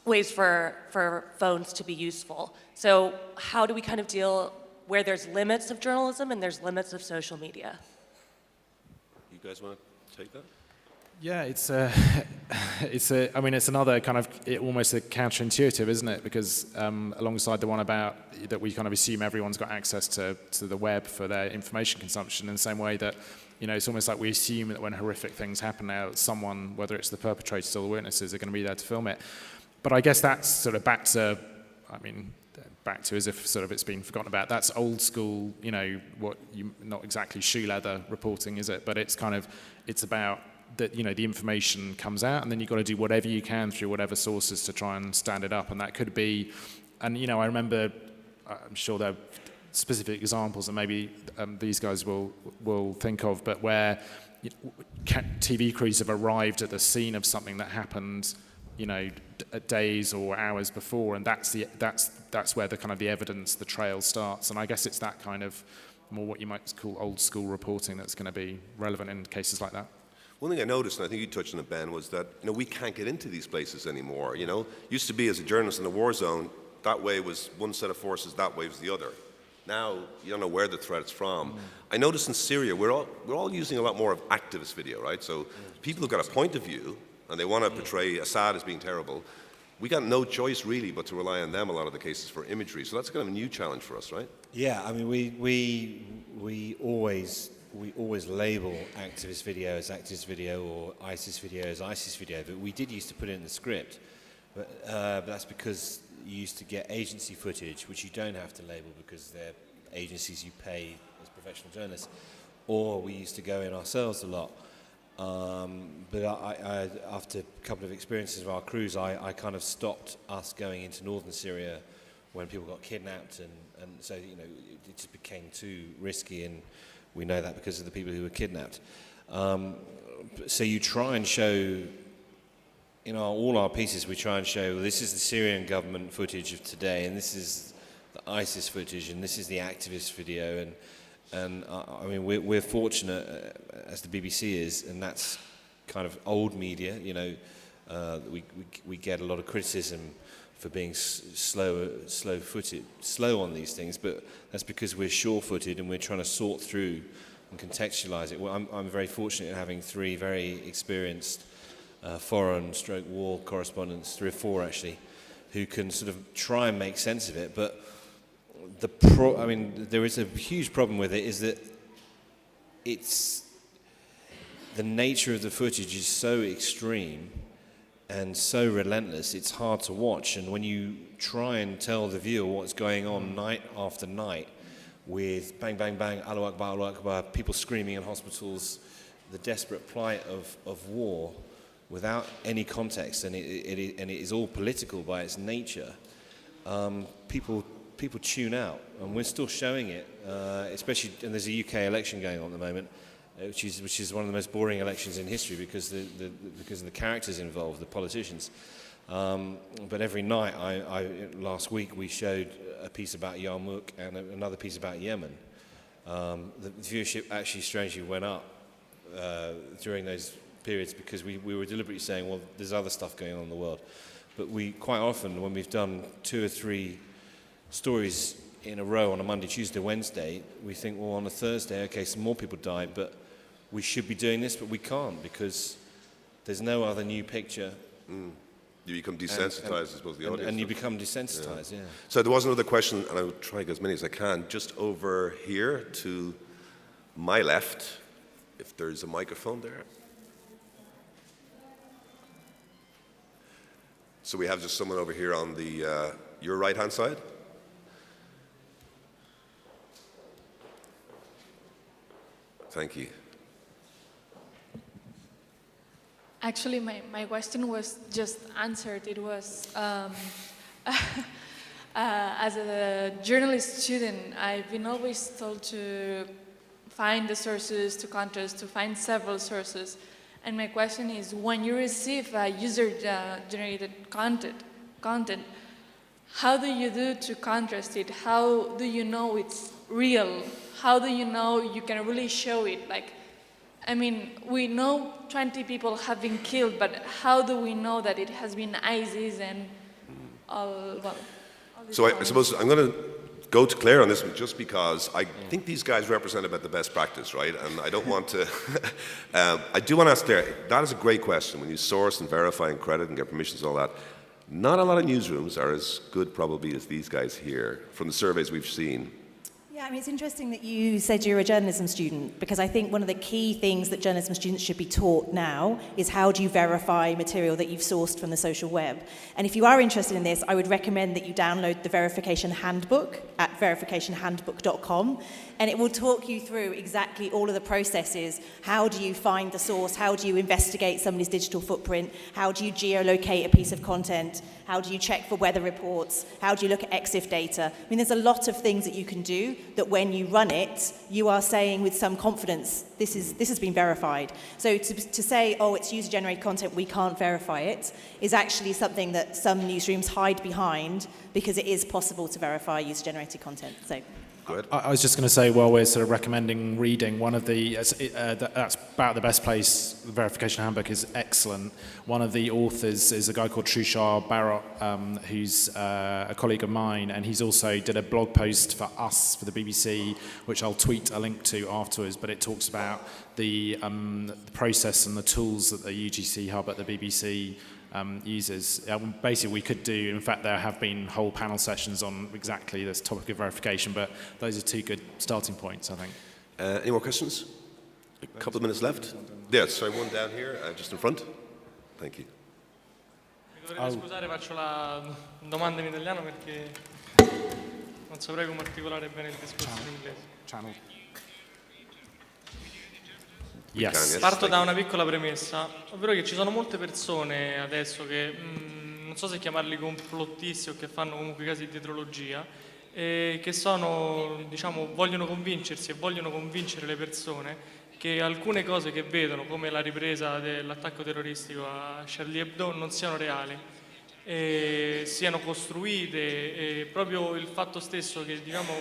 ways for phones to be useful. So how do we kind of deal where there's limits of journalism and there's limits of social media? You guys want to take that? Yeah, it's another kind of almost a counterintuitive, isn't it? Because alongside the one about that we kind of assume everyone's got access to the web for their information consumption, in the same way that it's almost like we assume that when horrific things happen now, someone, whether it's the perpetrators or the witnesses, are going to be there to film it. But I guess that's sort of back to as if sort of it's been forgotten about. That's old school, not exactly shoe leather reporting, is it? But it's about that the information comes out, and then you've got to do whatever you can through whatever sources to try and stand it up. And that could be, I remember, I'm sure there are specific examples that maybe these guys will think of, but where TV crews have arrived at the scene of something that happened, days or hours before, and that's where the kind of the evidence, the trail starts. And I guess it's that kind of more what you might call old school reporting that's going to be relevant in cases like that. One thing I noticed, and I think you touched on it, Ben, was that we can't get into these places anymore. Used to be as a journalist in a war zone, that way was one set of forces, that way was the other. Now you don't know where the threat's from. I noticed in Syria we're all using a lot more of activist video, right? So people who've got a point of view and they want to portray Assad as being terrible. We got no choice really but to rely on them a lot of the cases for imagery. So that's kind of a new challenge for us, right? Yeah, I mean, we always label activist video as activist video or ISIS video as ISIS video, but we did used to put it in the script. But that's because you used to get agency footage, which you don't have to label because they're agencies you pay as professional journalists, or we used to go in ourselves a lot. But I, after a couple of experiences of our cruise, I kind of stopped us going into northern Syria when people got kidnapped, and so it just became too risky, and we know that because of the people who were kidnapped. So you try and show, all our pieces, we try and show, well, this is the Syrian government footage of today, and this is the ISIS footage, and this is the activist video, and I mean, we're fortunate, as the BBC is, and that's kind of old media, we get a lot of criticism for being slow on these things, but that's because we're sure-footed and we're trying to sort through and contextualize it. Well, I'm very fortunate in having three very experienced foreign/war correspondents, 3 or 4 actually, who can sort of try and make sense of it. But there is a huge problem with it, is that the nature of the footage is so extreme and so relentless, it's hard to watch. And when you try and tell the viewer what's going on night after night, with bang, bang, bang, Allahu Akbar, Allahu Akbar, people screaming in hospitals, the desperate plight of war, without any context, and it is all political by its nature, people tune out, and we're still showing it, especially, and there's a UK election going on at the moment, which is one of the most boring elections in history because of the characters involved, the politicians. But every night, last week we showed a piece about Yarmouk and another piece about Yemen. The viewership actually strangely went up during those periods because we were deliberately saying, well, there's other stuff going on in the world. But we quite often, when we've done 2 or 3 stories in a row on a Monday, Tuesday, Wednesday, we think, well, on a Thursday, okay, some more people died, but we should be doing this, but we can't because there's no other new picture. You become desensitized, I suppose, the audience. And you become desensitized, yeah. So there was another question, and I'll try to get as many as I can, just over here to my left, if there's a microphone there. So we have just someone over here on the your right-hand side. Thank you. Actually, my question was just answered. It was, as a journalist student, I've been always told to find the sources, to contrast, to find several sources. And my question is, when you receive user-generated content, how do you do to contrast it? How do you know it's real? How do you know you can really show it? Like, I mean, we know 20 people have been killed, but how do we know that it has been ISIS and all this? So I suppose I'm going to go to Claire on this one just because I think these guys represent about the best practice, right? And I don't want to... I do want to ask Claire, that is a great question. When you source and verify and credit and get permissions and all that, not a lot of newsrooms are as good probably as these guys here from the surveys we've seen. Yeah, I mean, it's interesting that you said you're a journalism student, because I think one of the key things that journalism students should be taught now is how do you verify material that you've sourced from the social web. And if you are interested in this, I would recommend that you download the Verification Handbook at verificationhandbook.com, and it will talk you through exactly all of the processes. How do you find the source? How do you investigate somebody's digital footprint? How do you geolocate a piece of content? How do you check for weather reports? How do you look at EXIF data? I mean, there's a lot of things that you can do that when you run it, you are saying with some confidence, this has been verified. So to say, oh, it's user-generated content, we can't verify it, is actually something that some newsrooms hide behind because it is possible to verify user-generated content. So. Go ahead. I was just going to say, while we're sort of recommending reading, one of the, that's about the best place, the verification handbook is excellent. One of the authors is a guy called Trushar Barrett, who's a colleague of mine, and he's also did a blog post for us, for the BBC, which I'll tweet a link to afterwards, but it talks about the process and the tools that the UGC hub at the BBC uses. Basically, we could do, in fact, there have been whole panel sessions on exactly this topic of verification, but those are two good starting points, I think. Any more questions? A couple of minutes left. Yeah, sorry, one down here, just in front. Thank you. Mi dovrete scusare, faccio la domanda in italiano perché non saprei come articolare bene il discorso in inglese. Channel. Yes. Parto da una piccola premessa, ovvero che ci sono molte persone adesso che, non so se chiamarli complottisti o che fanno comunque casi di dietrologia, che sono, diciamo, vogliono convincersi e vogliono convincere le persone che alcune cose che vedono, come la ripresa dell'attacco terroristico a Charlie Hebdo, non siano reali, siano costruite, e proprio il fatto stesso che, diciamo,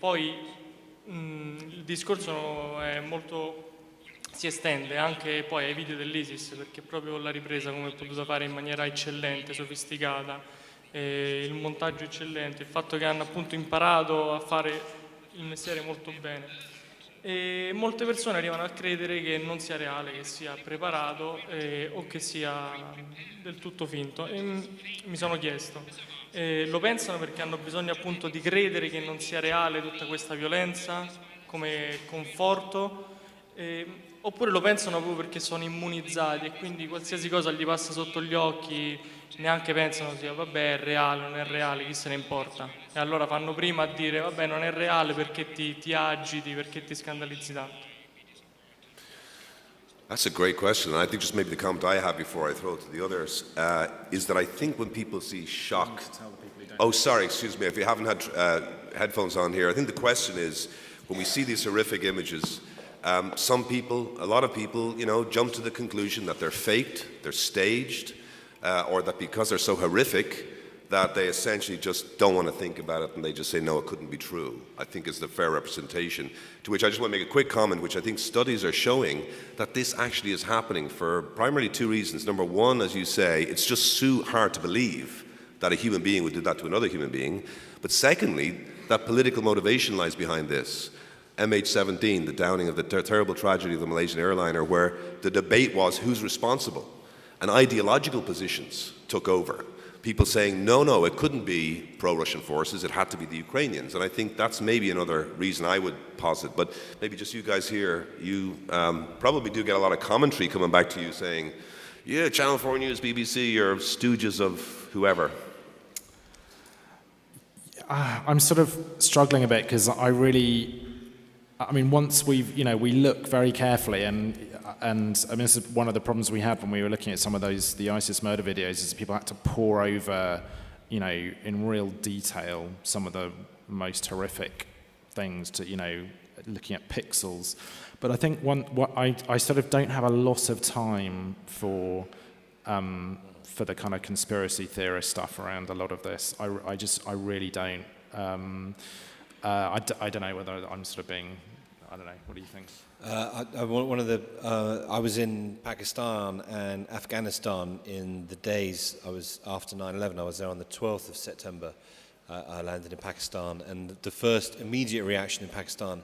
poi il discorso è molto, si estende anche poi ai video dell'ISIS, perché proprio la ripresa come è potuta fare in maniera eccellente, sofisticata, il montaggio eccellente, il fatto che hanno appunto imparato a fare il mestiere molto bene. E molte persone arrivano a credere che non sia reale, che sia preparato o che sia del tutto finto. E mi sono chiesto, lo pensano perché hanno bisogno appunto di credere che non sia reale tutta questa violenza come conforto, oppure lo pensano proprio perché sono immunizzati e quindi qualsiasi cosa gli passa sotto gli occhi neanche pensano sia vabbè è reale, non è reale, chi se ne importa, e allora fanno prima a dire vabbè non è reale perché ti agiti, perché ti scandalizzi tanto. That's a great question, and I think just maybe the comment I have before I throw it to the others is that I think when people see shock... Oh, sorry, excuse me, if you haven't had headphones on here, I think the question is, when we see these horrific images, some people, a lot of people, you know, jump to the conclusion that they're faked, they're staged, or that because they're so horrific, that they essentially just don't want to think about it and they just say, no, it couldn't be true, I think is the fair representation. To which I just want to make a quick comment, which I think studies are showing that this actually is happening for primarily two reasons. Number one, as you say, it's just so hard to believe that a human being would do that to another human being. But secondly, that political motivation lies behind this. MH17, the downing of the terrible tragedy of the Malaysian airliner, where the debate was who's responsible, and ideological positions took over. People saying, no, it couldn't be pro-Russian forces, it had to be the Ukrainians. And I think that's maybe another reason I would posit. But maybe just you guys here, you probably do get a lot of commentary coming back to you saying, yeah, Channel 4 News, BBC, you're stooges of whoever. I'm sort of struggling a bit because I mean, once we look very carefully, and I mean, this is one of the problems we had when we were looking at some of the ISIS murder videos, is people had to pore over, you know, in real detail some of the most horrific things to, you know, looking at pixels. But I think I sort of don't have a lot of time for the kind of conspiracy theorist stuff around a lot of this. I really don't. I don't know whether I'm sort of being, I don't know, what do you think? I was in Pakistan and Afghanistan in the days I was after 9/11. I was there on the 12th of September. I landed in Pakistan, and the first immediate reaction in Pakistan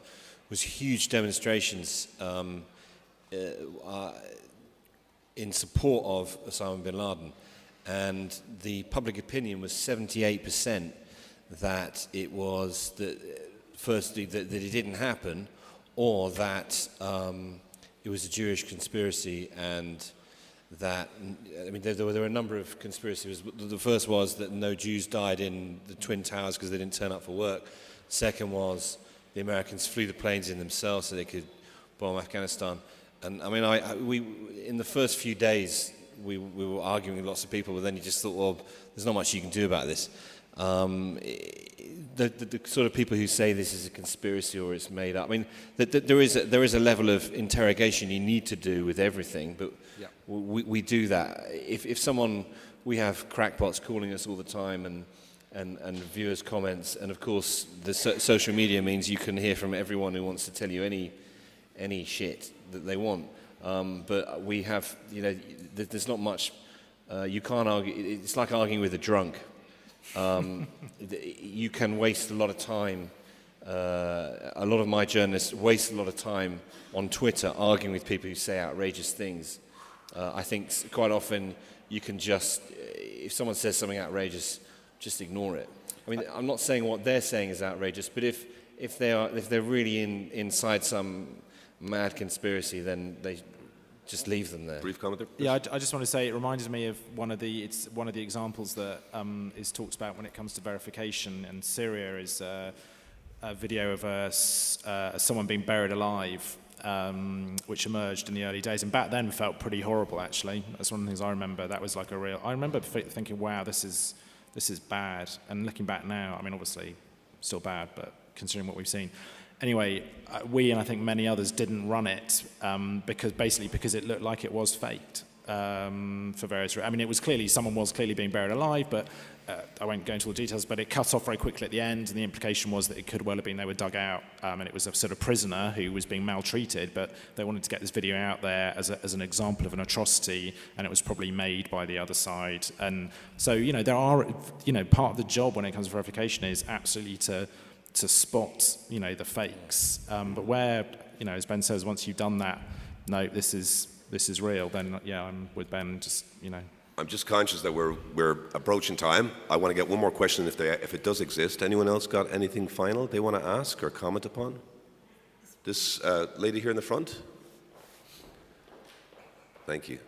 was huge demonstrations in support of Osama bin Laden, and the public opinion was 78% that it was firstly that it didn't happen, or that it was a Jewish conspiracy, and that, I mean, there were a number of conspiracies. The first was that no Jews died in the Twin Towers because they didn't turn up for work. Second was the Americans flew the planes in themselves so they could bomb Afghanistan. And I mean, we in the first few days we were arguing with lots of people, but then you just thought, well, there's not much you can do about this. The sort of people who say this is a conspiracy or it's made up. I mean, there is a level of interrogation you need to do with everything, but yeah. we do that. If someone, we have crackpots calling us all the time, and and viewers' comments. And of course, the social media means you can hear from everyone who wants to tell you any shit that they want. But we have, there's not much, you can't argue, it's like arguing with a drunk. You can waste a lot of time. A lot of my journalists waste a lot of time on Twitter arguing with people who say outrageous things. I think quite often you can just, if someone says something outrageous, just ignore it. I mean, I'm not saying what they're saying is outrageous, but if they're really inside some mad conspiracy, then they just leave them there. Brief comment there? Yeah, I just want to say it reminded me of one of the examples that is talked about when it comes to verification. And Syria is a video of someone being buried alive, which emerged in the early days, and back then felt pretty horrible. Actually, that's one of the things I remember. That was like a real. I remember thinking, "Wow, this is bad." And looking back now, I mean, obviously, still bad, but considering what we've seen. Anyway, we and I think many others didn't run it because it looked like it was faked for various reasons. I mean, it was clearly, someone was clearly being buried alive, but I won't go into all the details, but it cut off very quickly at the end, and the implication was that it could well have been they were dug out, and it was a sort of prisoner who was being maltreated, but they wanted to get this video out there as an example of an atrocity, and it was probably made by the other side. And so, there are, part of the job when it comes to verification is absolutely to spot, the fakes. But where, as Ben says, once you've done that, no, this is real, then yeah, I'm with Ben. Just I'm just conscious that we're approaching time. I want to get one more question if it does exist. Anyone else got anything final they want to ask or comment upon? This lady here in the front. Thank you.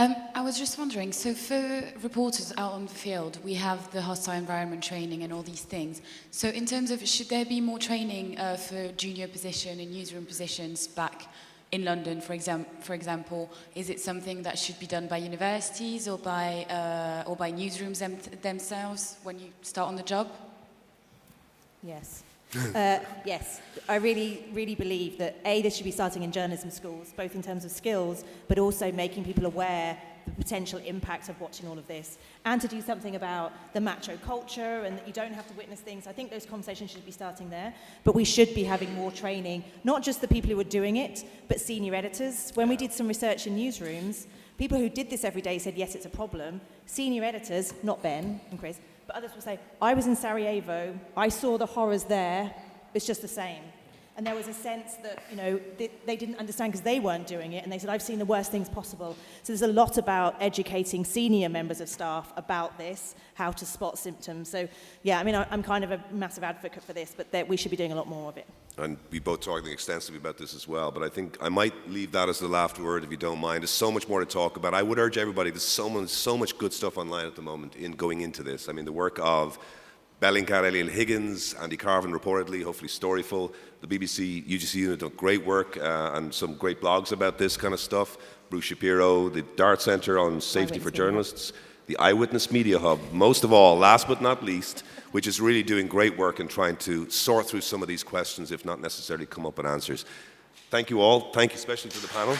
I was just wondering, so for reporters out on the field, we have the hostile environment training and all these things. So in terms of, should there be more training for junior position and newsroom positions back in London, for example? Is it something that should be done by universities or by newsrooms themselves when you start on the job? Yes. Yes, I really, really believe that this should be starting in journalism schools, both in terms of skills, but also making people aware of the potential impact of watching all of this, and to do something about the macho culture and that you don't have to witness things. I think those conversations should be starting there, but we should be having more training, not just the people who are doing it, but senior editors. When we did some research in newsrooms, people who did this every day said, yes, it's a problem. Senior editors, not Ben and Chris, but others will say, I was in Sarajevo, I saw the horrors there, it's just the same. And there was a sense that, they didn't understand because they weren't doing it, and they said, I've seen the worst things possible. So there's a lot about educating senior members of staff about this, how to spot symptoms. So, yeah, I mean, I'm kind of a massive advocate for this, but we should be doing a lot more of it. And we both talked extensively about this as well, but I think I might leave that as the last word, if you don't mind. There's so much more to talk about. I would urge everybody, there's so much good stuff online at the moment in going into this. I mean, the work of Bellingcat, Eliel Higgins, Andy Carvin reportedly, hopefully Storyful, the BBC UGC unit done great work and some great blogs about this kind of stuff. Bruce Shapiro, the Dart Centre on Safety for Journalists, the Eyewitness Media Hub, most of all, last but not least, which is really doing great work in trying to sort through some of these questions, if not necessarily come up with answers. Thank you all. Thank you especially to the panel.